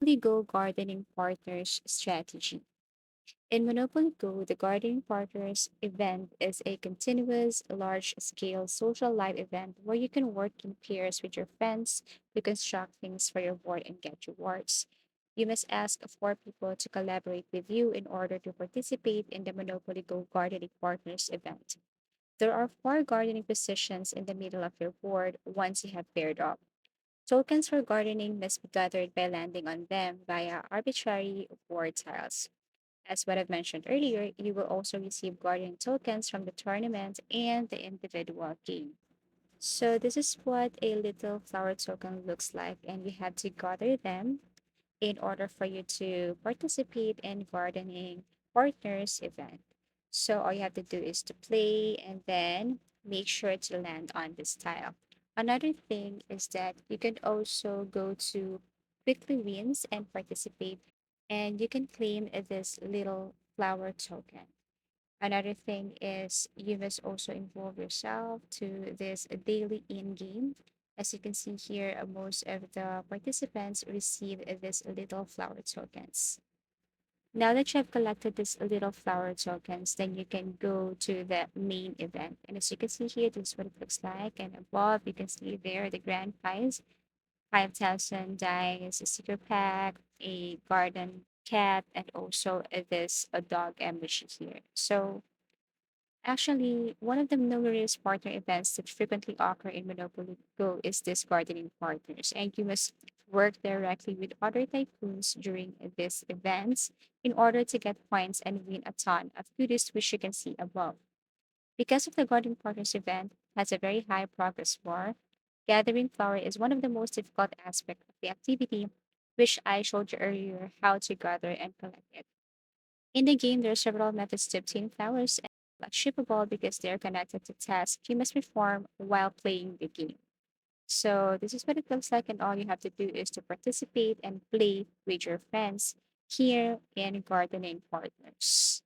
Monopoly Go Gardening Partners Strategy. In Monopoly Go, the Gardening Partners event is a continuous, large scale social live event where you can work in pairs with your friends to construct things for your board and get rewards. You must ask four people to collaborate with you in order to participate in the Monopoly Go Gardening Partners event. There are four gardening positions in the middle of your board once you have paired up. Tokens for gardening must be gathered by landing on them via arbitrary board tiles. As what I've mentioned earlier, you will also receive gardening tokens from the tournament and the individual game. So this is what a little flower token looks like, and you have to gather them in order for you to participate in gardening partners event. So all you have to do is to play and then make sure to land on this tile. Another thing is that you can also go to quickly wins and participate, and you can claim this little flower token. Another thing is you must also involve yourself to this daily in-game. As you can see here, most of the participants receive these little flower tokens. Now that you have collected these little flower tokens, then you can go to the main event. And as you can see here, this is what it looks like. And above, you can see there the grand prize, 5,000 dice, a sticker pack, a garden cat, and also this a dog emoji here. So actually, one of the numerous partner events that frequently occur in Monopoly Go is this gardening partners, and you must work directly with other tycoons during these events in order to get points and win a ton of goodies, which you can see above. Because of the gardening partners event has a very high progress bar, gathering flower is one of the most difficult aspects of the activity, which I showed you earlier how to gather and collect it. In the game, there are several methods to obtain flowers and achievable because they are connected to tasks you must perform while playing the game. So this is what it looks like, and all you have to do is to participate and play with your friends here in Gardening Partners.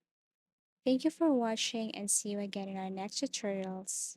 Thank you for watching and see you again in our next tutorials.